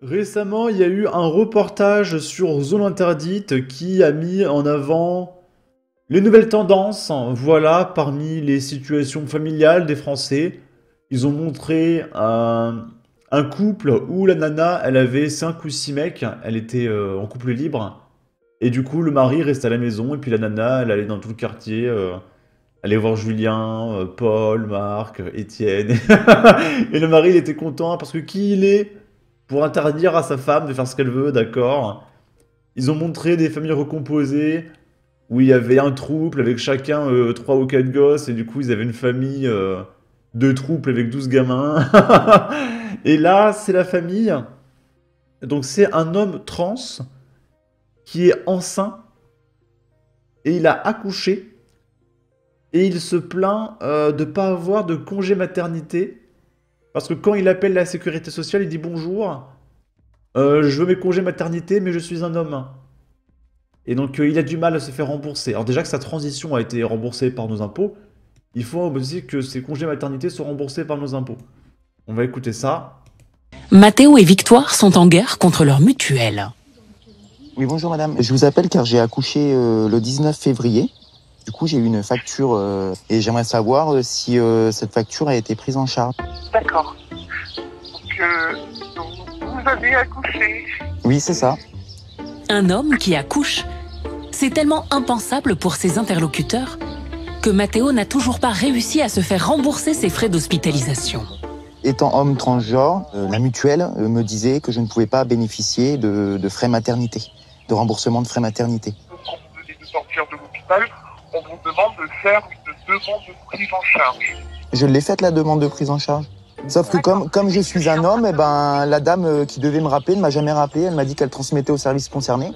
Récemment, il y a eu un reportage sur Zone Interdite qui a mis en avant les nouvelles tendances, voilà, parmi les situations familiales des Français. Ils ont montré un couple où la nana, elle avait 5 ou 6 mecs, elle était en couple libre. Et du coup, le mari restait à la maison, et puis la nana, elle allait dans tout le quartier, aller voir Julien, Paul, Marc, Étienne. Et le mari, il était content parce que qui il est pour interdire à sa femme de faire ce qu'elle veut, d'accord. Ils ont montré des familles recomposées où il y avait un trouble avec chacun 3 ou 4 gosses, et du coup, ils avaient une famille de troubles avec 12 gamins. Et là, c'est la famille. Donc, c'est un homme trans qui est enceint et il a accouché et il se plaint de pas avoir de congé maternité parce que quand il appelle la sécurité sociale, il dit bonjour, je veux mes congés maternité, mais je suis un homme. Et donc il a du mal à se faire rembourser. Alors déjà que sa transition a été remboursée par nos impôts, il faut aussi que ses congés maternité soient remboursés par nos impôts. On va écouter ça. Mathéo et Victoire sont en guerre contre leur mutuelle. Oui, bonjour madame. Je vous appelle car j'ai accouché le 19 février. Du coup, j'ai eu une facture et j'aimerais savoir si cette facture a été prise en charge. D'accord. Donc, vous avez accouché. Oui, c'est ça. Un homme qui accouche, c'est tellement impensable pour ses interlocuteurs que Mathéo n'a toujours pas réussi à se faire rembourser ses frais d'hospitalisation. Étant homme transgenre, la mutuelle me disait que je ne pouvais pas bénéficier de frais maternité, de remboursement de frais maternité. Donc, quand vous venez de sortir de l'hôpital, on vous demande de faire une demande de prise en charge. Je l'ai faite la demande de prise en charge. Sauf que comme je suis un homme, eh ben, la dame qui devait me rappeler ne m'a jamais rappelé. Elle m'a dit qu'elle transmettait au service concerné.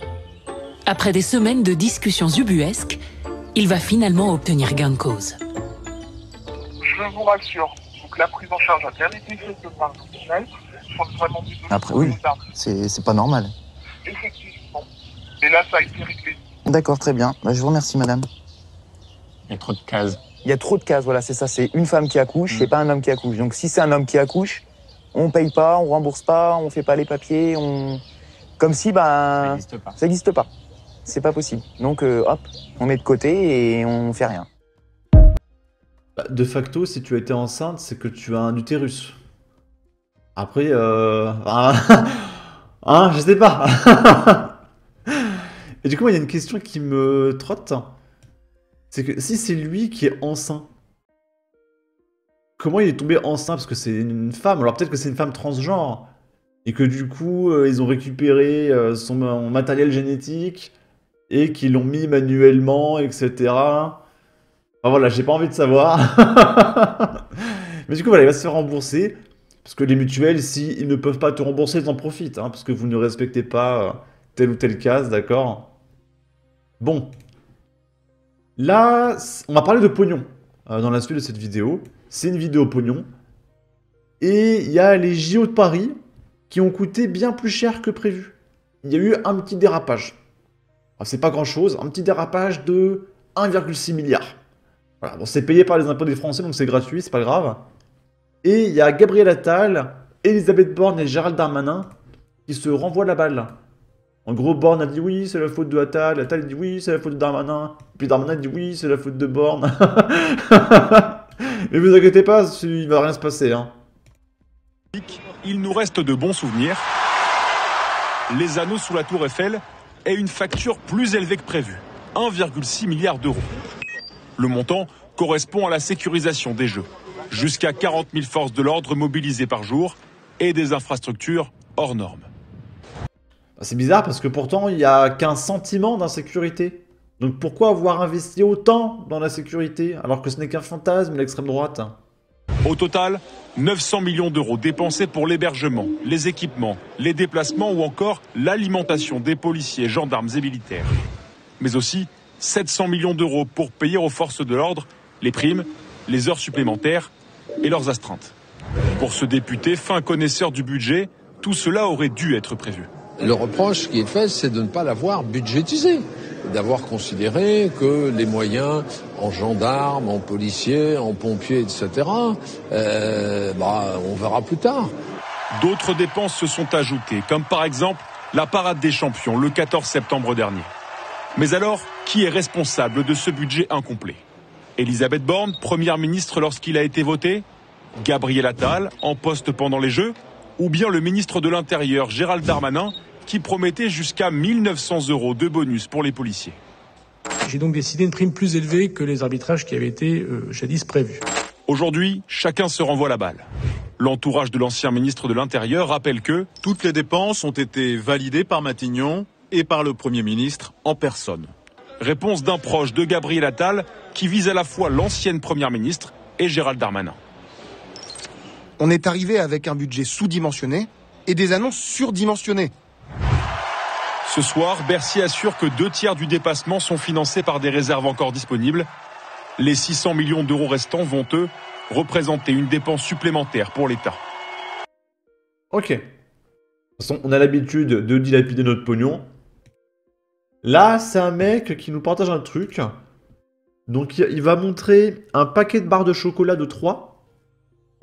Après des semaines de discussions ubuesques, il va finalement obtenir gain de cause. Je vous rassure, donc la prise en charge a bien été faite par le mutuel. Il faut vraiment du Après, oui, c'est pas normal. Effectivement. Et là, ça a été réglé. D'accord, très bien. Bah, je vous remercie, madame. Il y a trop de cases. Il y a trop de cases, voilà, c'est ça. C'est une femme qui accouche, c'est pas un homme qui accouche. Donc si c'est un homme qui accouche, on paye pas, on rembourse pas, on fait pas les papiers, comme si Ça n'existe pas. ça n'existe pas. C'est pas possible. Donc hop, on met de côté et on fait rien. Bah, de facto, si tu as été enceinte, c'est que tu as un utérus. Après, je sais pas. Et du coup, moi, il y a une question qui me trotte. C'est que si c'est lui qui est enceint, comment il est tombé enceint? Parce que c'est une femme. Alors peut-être que c'est une femme transgenre. Et que du coup, ils ont récupéré son matériel génétique et qu'ils l'ont mis manuellement, etc. Enfin voilà, j'ai pas envie de savoir. Mais du coup, voilà, il va se faire rembourser. Parce que les mutuelles, s'ils ne peuvent pas te rembourser, ils en profitent. Hein, parce que vous ne respectez pas telle ou telle case, d'accord? Bon. Là, on va parler de pognon dans la suite de cette vidéo. C'est une vidéo pognon. Et il y a les JO de Paris qui ont coûté bien plus cher que prévu. Il y a eu un petit dérapage. C'est pas grand chose, un petit dérapage de 1,6 milliard. Voilà, bon, c'est payé par les impôts des Français, donc c'est gratuit, c'est pas grave. Et il y a Gabriel Attal, Elisabeth Borne et Gérald Darmanin qui se renvoient la balle. En gros, Borne a dit oui, c'est la faute de Attal, Attal dit oui, c'est la faute de Darmanin, puis Darmanin dit oui, c'est la faute de Borne. Mais vous inquiétez pas, il va rien se passer. Hein. Il nous reste de bons souvenirs. Les anneaux sous la tour Eiffel et une facture plus élevée que prévu, 1,6 milliard d'euros. Le montant correspond à la sécurisation des Jeux. Jusqu'à 40 000 forces de l'ordre mobilisées par jour et des infrastructures hors normes. C'est bizarre parce que pourtant, il n'y a qu'un sentiment d'insécurité. Donc pourquoi avoir investi autant dans la sécurité alors que ce n'est qu'un fantasme de l'extrême droite? Au total, 900 millions d'euros dépensés pour l'hébergement, les équipements, les déplacements ou encore l'alimentation des policiers, gendarmes et militaires. Mais aussi 700 millions d'euros pour payer aux forces de l'ordre les primes, les heures supplémentaires et leurs astreintes. Pour ce député, fin connaisseur du budget, tout cela aurait dû être prévu. Le reproche qui est fait, c'est de ne pas l'avoir budgétisé, d'avoir considéré que les moyens en gendarmes, en policiers, en pompiers, etc., on verra plus tard. D'autres dépenses se sont ajoutées, comme par exemple la parade des champions le 14 septembre dernier. Mais alors, qui est responsable de ce budget incomplet? Elisabeth Borne, première ministre lorsqu'il a été voté? Gabriel Attal, en poste pendant les Jeux? Ou bien le ministre de l'Intérieur, Gérald Darmanin, qui promettait jusqu'à 1 900 € de bonus pour les policiers? J'ai donc décidé une prime plus élevée que les arbitrages qui avaient été jadis prévus. Aujourd'hui, chacun se renvoie la balle. L'entourage de l'ancien ministre de l'Intérieur rappelle que toutes les dépenses ont été validées par Matignon et par le Premier ministre en personne. Réponse d'un proche de Gabriel Attal qui vise à la fois l'ancienne première ministre et Gérald Darmanin. On est arrivé avec un budget sous-dimensionné et des annonces surdimensionnées. Ce soir, Bercy assure que 2 tiers du dépassement sont financés par des réserves encore disponibles. Les 600 millions d'euros restants vont, eux, représenter une dépense supplémentaire pour l'État. Ok. De toute façon, on a l'habitude de dilapider notre pognon. Là, c'est un mec qui nous partage un truc. Donc, il va montrer un paquet de barres de chocolat de 3.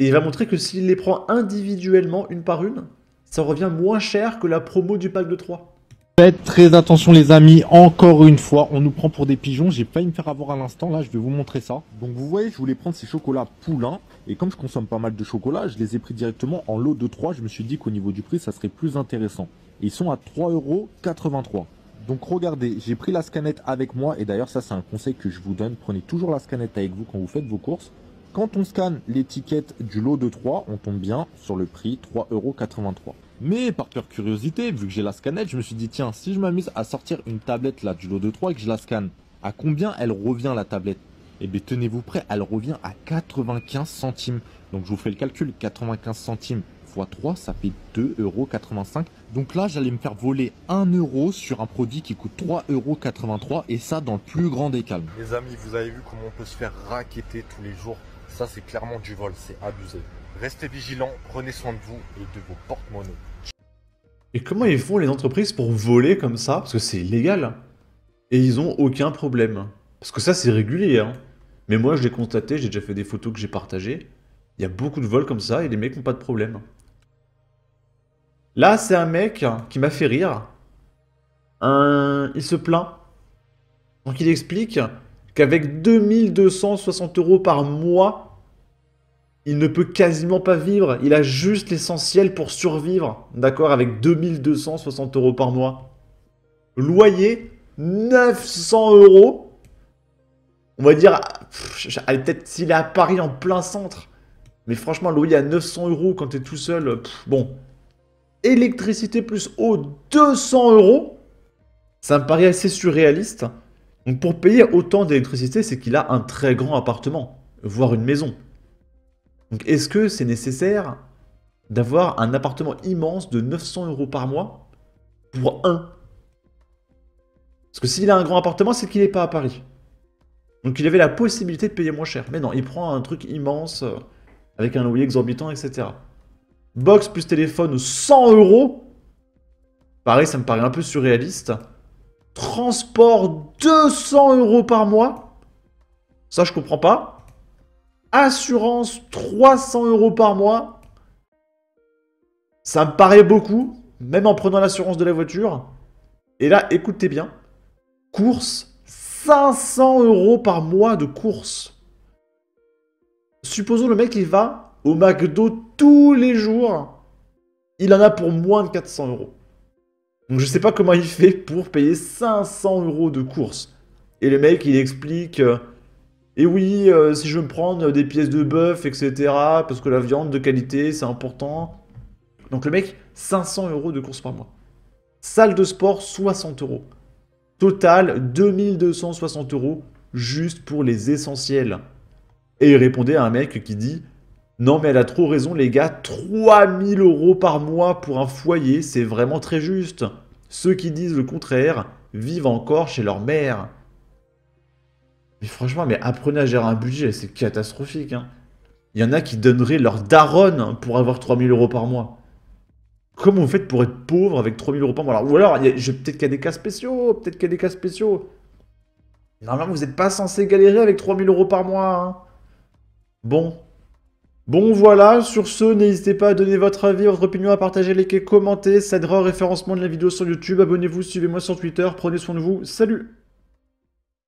Et il va montrer que s'il les prend individuellement, une par une, ça revient moins cher que la promo du pack de 3. Faites très attention les amis, encore une fois, on nous prend pour des pigeons. J'ai failli me faire avoir à l'instant, là je vais vous montrer ça. Donc vous voyez, je voulais prendre ces chocolats poulain. Et comme je consomme pas mal de chocolat, je les ai pris directement en lot de 3. Je me suis dit qu'au niveau du prix, ça serait plus intéressant. Et ils sont à 3,83 €. Donc regardez, j'ai pris la scanette avec moi. Et d'ailleurs ça c'est un conseil que je vous donne. Prenez toujours la scanette avec vous quand vous faites vos courses. Quand on scanne l'étiquette du lot de 3, on tombe bien sur le prix 3,83 €. Mais par pure curiosité, vu que j'ai la scannette, je me suis dit tiens, si je m'amuse à sortir une tablette là du lot de 3 et que je la scanne, à combien elle revient la tablette? Eh bien tenez-vous prêt, elle revient à 95 centimes. Donc je vous fais le calcul, 95 centimes x 3, ça fait 2,85 €. Donc là, j'allais me faire voler 1 € sur un produit qui coûte 3,83 € et ça dans le plus grand des calmes. Les amis, vous avez vu comment on peut se faire racketter tous les jours? Ça c'est clairement du vol, c'est abusé. Restez vigilants, prenez soin de vous et de vos porte-monnaies. Et comment ils font les entreprises pour voler comme ça? Parce que c'est illégal. Et ils ont aucun problème. Parce que ça c'est régulier. Hein. Mais moi je l'ai constaté, j'ai déjà fait des photos que j'ai partagées. Il y a beaucoup de vols comme ça et les mecs n'ont pas de problème. Là c'est un mec qui m'a fait rire. Il se plaint. Donc il explique qu'avec 2260 € par mois, il ne peut quasiment pas vivre. Il a juste l'essentiel pour survivre. D'accord? Avec 2260 € par mois. Loyer, 900 €. On va dire... Peut-être s'il est à Paris en plein centre. Mais franchement, loyer à 900 € quand t'es tout seul... bon. Électricité plus eau, 200 €. Ça me paraît assez surréaliste. Donc pour payer autant d'électricité, c'est qu'il a un très grand appartement. Voire une maison. Donc est-ce que c'est nécessaire d'avoir un appartement immense de 900 € par mois pour un? Parce que s'il a un grand appartement, c'est qu'il n'est pas à Paris. Donc il avait la possibilité de payer moins cher. Mais non, il prend un truc immense avec un loyer exorbitant, etc. Box plus téléphone, 100 €. Pareil, ça me paraît un peu surréaliste. Transport, 200 € par mois. Ça, je comprends pas. Assurance, 300 € par mois. Ça me paraît beaucoup, même en prenant l'assurance de la voiture. Et là, écoutez bien. Courses, 500 € par mois de courses. Supposons le mec, il va au McDo tous les jours. Il en a pour moins de 400 €. Donc je sais pas comment il fait pour payer 500 € de courses. Et le mec, il explique... Et oui, si je veux me prendre des pièces de bœuf, etc., parce que la viande de qualité, c'est important. Donc le mec, 500 € de courses par mois. Salle de sport, 60 €. Total, 2260 € juste pour les essentiels. Et il répondait à un mec qui dit « Non mais elle a trop raison les gars, 3000 € par mois pour un foyer, c'est vraiment très juste. Ceux qui disent le contraire vivent encore chez leur mère. » Mais franchement, mais apprenez à gérer un budget, c'est catastrophique. Hein. Il y en a qui donneraient leur daronne pour avoir 3000 € par mois. Comment vous faites pour être pauvre avec 3000 € par mois? Ou alors, peut-être qu'il y a des cas spéciaux, peut-être qu'il y a des cas spéciaux. Normalement, vous n'êtes pas censé galérer avec 3000 € par mois. Hein. Bon. Bon voilà, sur ce, n'hésitez pas à donner votre avis, votre opinion, à partager, liker, commenter, ça aidera au référencement de la vidéo sur YouTube. Abonnez-vous, suivez-moi sur Twitter, prenez soin de vous, salut!